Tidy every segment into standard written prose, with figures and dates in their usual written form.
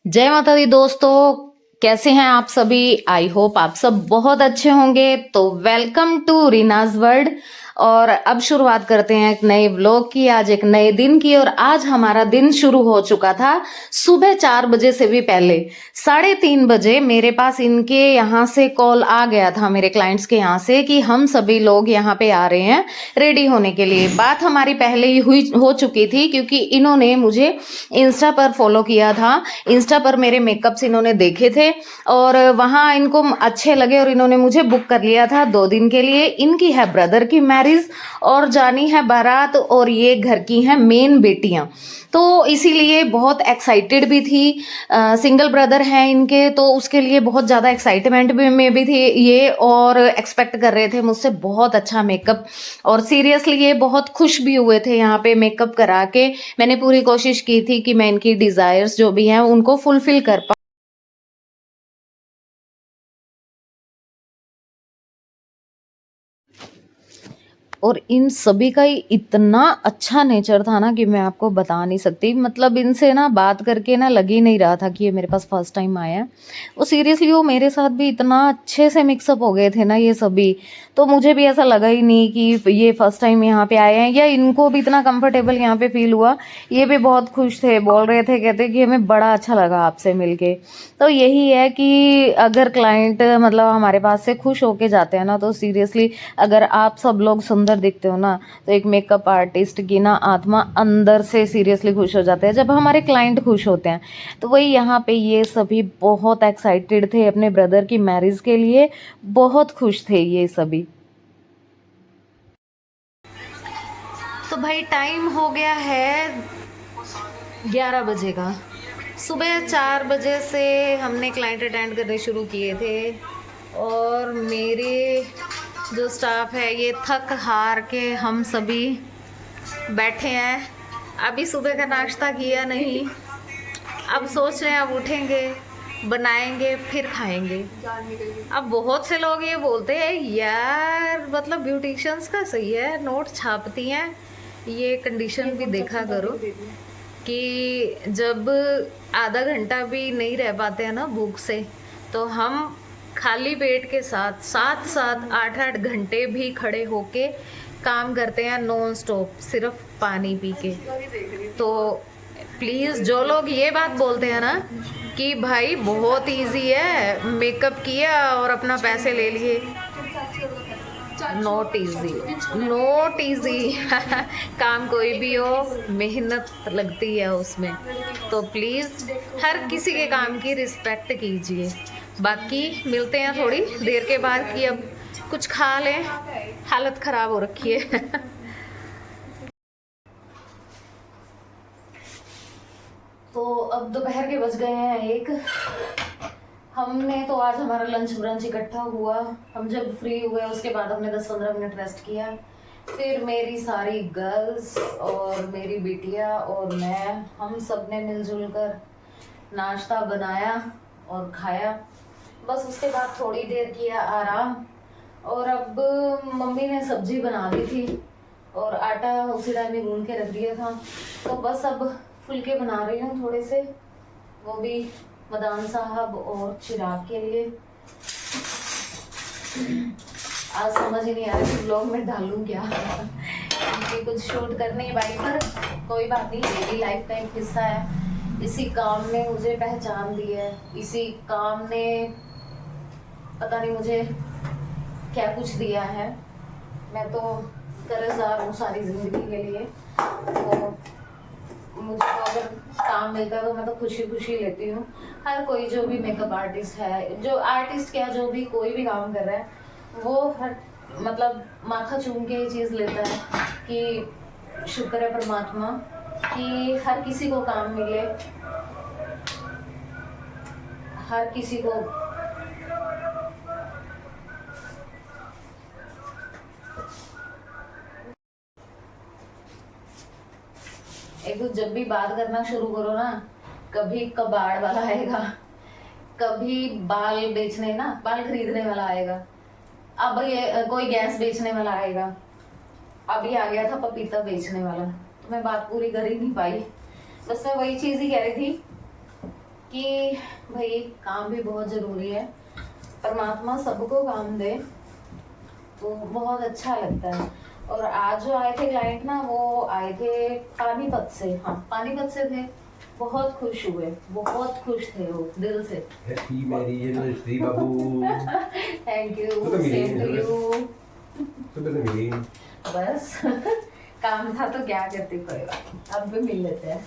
जय माता दी दोस्तों। कैसे हैं आप सभी? आई होप आप सब बहुत अच्छे होंगे। तो वेलकम टू रीनाज वर्ल्ड। और अब शुरुआत करते हैं एक नए व्लॉग की, आज एक नए दिन की। और आज हमारा दिन शुरू हो चुका था सुबह 4 बजे से भी पहले। 3:30 बजे मेरे पास इनके यहाँ से कॉल आ गया था, मेरे क्लाइंट्स के यहाँ से, कि हम सभी लोग यहाँ पे आ रहे हैं रेडी होने के लिए। बात हमारी पहले ही हो चुकी थी, क्योंकि इन्होंने मुझे इंस्टा पर फॉलो किया था। इंस्टा पर मेरे मेकअप्स इन्होंने देखे थे और वहाँ इनको अच्छे लगे और इन्होंने मुझे बुक कर लिया था 2 दिन के लिए। इनकी है ब्रदर की मैरिज और जानी है बारात, और ये घर की हैं मेन बेटियां, तो इसीलिए बहुत एक्साइटेड भी थी। सिंगल ब्रदर हैं इनके, तो उसके लिए बहुत ज़्यादा एक्साइटमेंट में भी थी ये, और एक्सपेक्ट कर रहे थे मुझसे बहुत अच्छा मेकअप। और सीरियसली ये बहुत खुश भी हुए थे यहाँ पे मेकअप करा के। मैंने पूरी कोशिश की थी कि मैं इनकी डिज़ायर्स जो भी हैं उनको फुलफिल कर पाऊँ। और इन सभी का ही इतना अच्छा नेचर था ना कि मैं आपको बता नहीं सकती। मतलब इनसे ना बात करके ना लग ही नहीं रहा था कि ये मेरे पास फर्स्ट टाइम आया है। वो सीरियसली वो मेरे साथ भी इतना अच्छे से मिक्सअप हो गए थे ना ये सभी। तो मुझे भी ऐसा लगा ही नहीं कि ये फर्स्ट टाइम यहाँ पे आए हैं, या इनको भी इतना कंफर्टेबल यहाँ पे फील हुआ। ये भी बहुत खुश थे, बोल रहे थे, कहते कि हमें बड़ा अच्छा लगा आपसे मिलके। तो यही है कि अगर क्लाइंट मतलब हमारे पास से खुश होके जाते हैं ना, तो सीरियसली अगर आप सब लोग सुंदर दिखते हो ना, तो एक मेकअप आर्टिस्ट की ना आत्मा अंदर से सीरियसली खुश हो जाते हैं जब हमारे क्लाइंट खुश होते हैं। तो वही यहाँ पे ये सभी बहुत एक्साइटेड थे अपने ब्रदर की मैरिज के लिए, बहुत खुश थे ये सभी। तो भाई टाइम हो गया है 11 बजे का। सुबह 4 बजे से हमने क्लाइंट अटेंड करने शुरू किए थे, और मेरे जो स्टाफ है ये थक हार के हम सभी बैठे हैं। अभी सुबह का नाश्ता किया नहीं, अब सोच रहे हैं अब उठेंगे, बनाएंगे, फिर खाएंगे। अब बहुत से लोग ये बोलते हैं यार, मतलब ब्यूटिशियंस का सही है, नोट छापती हैं, ये कंडीशन भी देखा करो कि जब आधा घंटा भी नहीं रह पाते हैं ना भूख से, तो हम खाली पेट के साथ 7-8 घंटे भी खड़े होके काम करते हैं नॉन स्टॉप, सिर्फ पानी पी के। तो प्लीज़ जो लोग ये बात बोलते हैं ना कि भाई बहुत इजी है, मेकअप किया और अपना पैसे ले लिए, नॉट इजी, नॉट इजी। काम कोई भी हो, मेहनत लगती है उसमें। तो प्लीज़ हर किसी के काम की रिस्पेक्ट कीजिए। बाकी मिलते हैं थोड़ी देर के बाद, कि अब कुछ खा लें, हालत ख़राब हो रखी है। तो अब दोपहर के बज गए हैं 1। हमने तो आज हमारा लंच ब्रंच इकट्ठा हुआ। हम जब फ्री हुए उसके बाद हमने 10-15 मिनट रेस्ट किया। फिर मेरी सारी गर्ल्स और मेरी बिटिया और मैं, हम सब ने मिलजुल कर नाश्ता बनाया और खाया। बस उसके बाद थोड़ी देर किया आराम। और अब मम्मी ने सब्जी बना दी थी और आटा उसी टाइम में गूंद के रख दिया था। तो बस अब फुलके बना रही हूँ थोड़े से, वो भी मदान साहब और चिराग के लिए। आज समझ ही नहीं आ रहा कि ब्लॉग में डालूं क्या, क्योंकि कुछ शूट करने ही बाइक पर। कोई बात नहीं, डेली लाइफ का एक हिस्सा है। इसी काम ने मुझे पहचान दी है, इसी काम ने पता नहीं मुझे क्या कुछ दिया है। मैं तो कर्जदार हूँ सारी जिंदगी के लिए। तो मुझे तो अगर काम मिलता है तो मैं तो खुशी खुशी लेती हूँ। हर कोई जो भी मेकअप आर्टिस्ट है, जो आर्टिस्ट क्या, जो भी कोई भी काम कर रहा है, वो हर मतलब माथा चूम के ये चीज़ लेता है कि शुक्र है परमात्मा कि हर किसी को काम मिले, हर किसी को। एक तो जब भी बात करना शुरू करो ना, कभी कबाड़ वाला आएगा, कभी बाल बेचने ना, बाल खरीदने वाला आएगा, अब ये कोई गैस बेचने वाला आएगा, अभी आ गया था पपीता बेचने वाला। तो मैं बात पूरी कर ही नहीं पाई। बस मैं वही चीज ही कह रही थी कि भाई काम भी बहुत ज़रूरी है, परमात्मा सबको काम दे तो बहुत अच्छा लगता है। और आज जो आए थे क्लाइंट ना, वो आए थे पानीपत से। हाँ, पानीपत से थे। बहुत खुश हुए, बहुत खुश थे वो दिल से। Happy marriage anniversary Babu. Thank you, तो सेम टू यू। सुबह से मिली बस काम था तो क्या करते, कोई बात, अब भी मिल लेते हैं।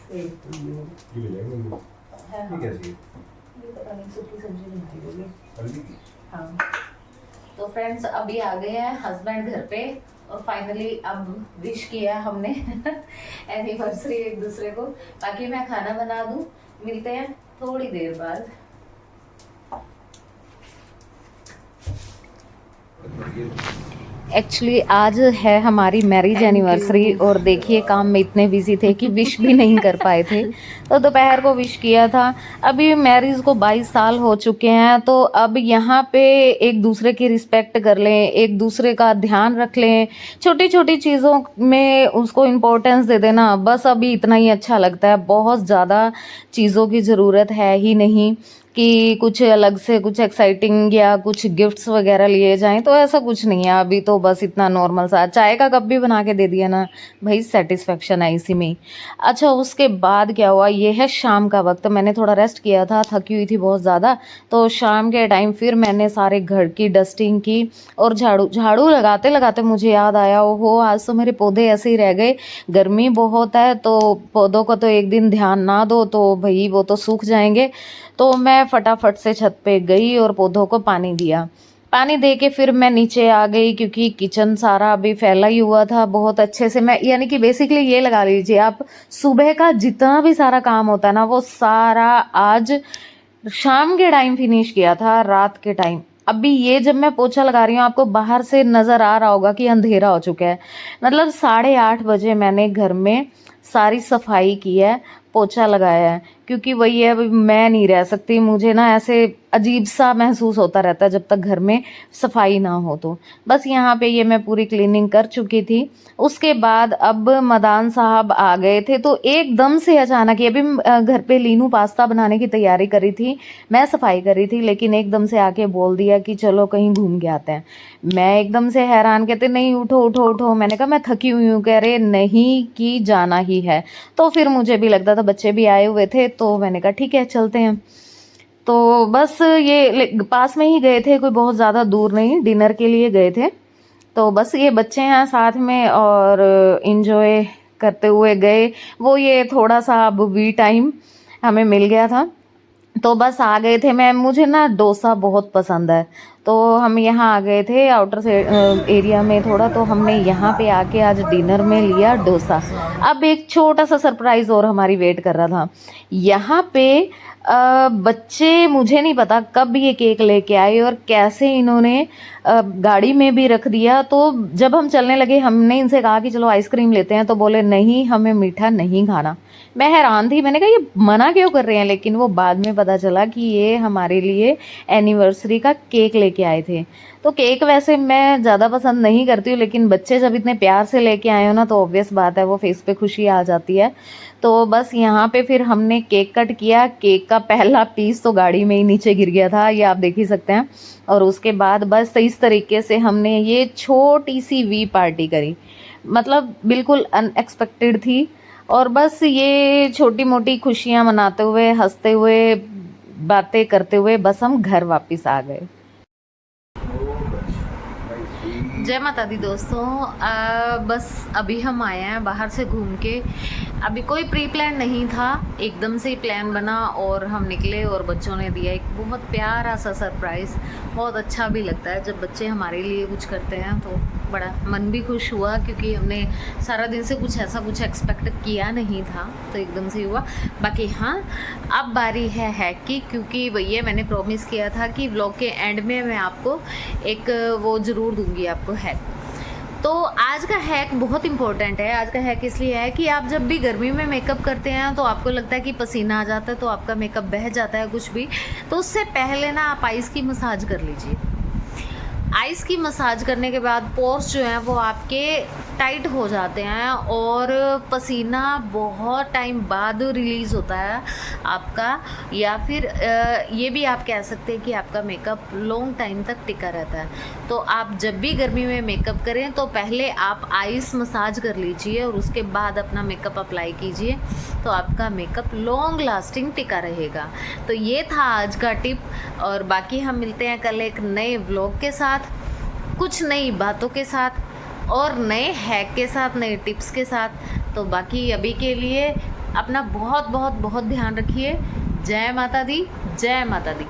Same to you. ये मिलेगा हाँ, ये कैसी है? ये पता नहीं, सूखी सब्जी बनाई होगी। हल्दी की? हाँ, तो फ्रेंड्स अभी आ गए हैं हस्बैंड घर पे, और फाइनली अब विश किया हमने एनिवर्सरी एक दूसरे को। बाकी मैं खाना बना दूं, मिलते हैं थोड़ी देर बाद। एक्चुअली आज है हमारी मैरिज एनिवर्सरी, और देखिए काम में इतने बिजी थे कि विश भी नहीं कर पाए थे। तो दोपहर को विश किया था। अभी मैरिज को 22 साल हो चुके हैं, तो अब यहाँ पे एक दूसरे की रिस्पेक्ट कर लें, एक दूसरे का ध्यान रख लें, छोटी छोटी चीज़ों में उसको इम्पोर्टेंस दे देना, बस अभी इतना ही अच्छा लगता है। बहुत ज़्यादा चीज़ों की ज़रूरत है ही नहीं कि कुछ अलग से कुछ एक्साइटिंग या कुछ गिफ्ट्स वगैरह लिए जाएं, तो ऐसा कुछ नहीं है अभी। तो बस इतना नॉर्मल सा चाय का कप भी बना के दे दिया ना भाई, सेटिस्फेक्शन है इसी में ही। अच्छा, उसके बाद क्या हुआ, ये है शाम का वक्त। मैंने थोड़ा रेस्ट किया था, थकी हुई थी बहुत ज़्यादा, तो शाम के टाइम फिर मैंने सारे घर की डस्टिंग की, और झाड़ू लगाते लगाते मुझे याद आया, ओहो आज तो मेरे पौधे ऐसे ही रह गए। गर्मी बहुत है, तो पौधों का तो एक दिन ध्यान ना दो तो भाई वो तो सूख जाएंगे। तो मैं फटाफट से छत पे गई और पौधों को पानी दिया। पानी दे के फिर मैं नीचे आ गई, क्योंकि किचन सारा अभी फैला ही हुआ था बहुत अच्छे से। मैं यानी कि बेसिकली ये लगा लीजिए आप, सुबह का जितना भी सारा काम होता है ना, वो सारा आज शाम के टाइम फिनिश किया था, रात के टाइम। अभी ये जब मैं पोछा लगा रही हूँ, आपको बाहर से नजर आ रहा होगा कि अंधेरा हो चुका है। मतलब 8:30 बजे मैंने घर में सारी सफाई की है, पोछा लगाया है, क्योंकि वही है, मैं नहीं रह सकती, मुझे ना ऐसे अजीब सा महसूस होता रहता है जब तक घर में सफाई ना हो। तो बस यहाँ पे ये मैं पूरी क्लीनिंग कर चुकी थी। उसके बाद अब मदान साहब आ गए थे, तो एकदम से अचानक, ये भी घर पे लीनू पास्ता बनाने की तैयारी करी थी, मैं सफाई करी थी, लेकिन एकदम से आके बोल दिया कि चलो कहीं घूम के आते हैं। मैं एकदम से हैरान, कहते नहीं उठो उठो उठो। मैंने कहा मैं थकी हुई हूँ, कह रहे नहीं कि जाना ही है। तो फिर मुझे भी लगता था, बच्चे भी आए हुए थे, तो मैंने कहा ठीक है चलते हैं। तो बस ये पास में ही गए थे, कोई बहुत ज़्यादा दूर नहीं, डिनर के लिए गए थे। तो बस ये बच्चे हैं साथ में, और इन्जॉय करते हुए गए। वो ये थोड़ा सा अब वी टाइम हमें मिल गया था, तो बस आ गए थे। मुझे ना डोसा बहुत पसंद है, तो हम यहाँ आ गए थे आउटर से एरिया में थोड़ा, तो हमने यहाँ पे आके आज डिनर में लिया डोसा। अब एक छोटा सा सरप्राइज़ और हमारी वेट कर रहा था यहाँ पे। बच्चे, मुझे नहीं पता कब ये केक लेके आए और कैसे इन्होंने गाड़ी में भी रख दिया। तो जब हम चलने लगे, हमने इनसे कहा कि चलो आइसक्रीम लेते हैं, तो बोले नहीं हमें मीठा नहीं खाना। मैं हैरान थी, मैंने कहा ये मना क्यों कर रहे हैं, लेकिन वो बाद में पता चला कि ये हमारे लिए एनिवर्सरी का केक लेके आए थे। तो केक वैसे मैं ज़्यादा पसंद नहीं करती हूँ, लेकिन बच्चे जब इतने प्यार से लेके आए हो ना, तो ऑब्वियस बात है वो फेस पे खुशी आ जाती है। तो बस यहाँ पे फिर हमने केक कट किया। केक का पहला पीस तो गाड़ी में ही नीचे गिर गया था, ये आप देख ही सकते हैं। और उसके बाद बस इस तरीके से हमने ये छोटी सी वी पार्टी करी, मतलब बिल्कुल अनएक्सपेक्टेड थी। और बस ये छोटी मोटी खुशियाँ मनाते हुए, हंसते हुए, बातें करते हुए बस हम घर वापस आ गए। जय माता दी दोस्तों। बस अभी हम आए हैं बाहर से घूम के। अभी कोई प्री प्लान नहीं था, एकदम से ही प्लान बना और हम निकले, और बच्चों ने दिया एक बहुत प्यारा सा सरप्राइज़। बहुत अच्छा भी लगता है जब बच्चे हमारे लिए कुछ करते हैं, तो बड़ा मन भी खुश हुआ, क्योंकि हमने सारा दिन से कुछ ऐसा कुछ एक्सपेक्ट किया नहीं था, तो एकदम से हुआ। बाकी हाँ, अब बारी है हैक की, क्योंकि भैया मैंने प्रॉमिस किया था कि व्लॉग के एंड में मैं आपको एक वो ज़रूर दूंगी आपको हैक। तो आज का हैक बहुत इंपॉर्टेंट है। आज का हैक इसलिए है कि आप जब भी गर्मी में मेकअप करते हैं, तो आपको लगता है कि पसीना आ जाता है, तो आपका मेकअप बह जाता है कुछ भी, तो उससे पहले ना आप आइस की मसाज कर लीजिए। आइस की मसाज करने के बाद पोर्स जो हैं वो आपके टाइट हो जाते हैं और पसीना बहुत टाइम बाद रिलीज़ होता है आपका, या फिर ये भी आप कह सकते हैं कि आपका मेकअप लॉन्ग टाइम तक टिका रहता है। तो आप जब भी गर्मी में मेकअप करें तो पहले आप आइस मसाज कर लीजिए और उसके बाद अपना मेकअप अप्लाई कीजिए, तो आपका मेकअप लॉन्ग लास्टिंग टिका रहेगा। तो ये था आज का टिप, और बाकी हम मिलते हैं कल एक नए व्लॉग के साथ, कुछ नई बातों के साथ और नए हैक के साथ, नए टिप्स के साथ। तो बाकी अभी के लिए अपना बहुत बहुत बहुत ध्यान रखिए। जय माता दी, जय माता दी।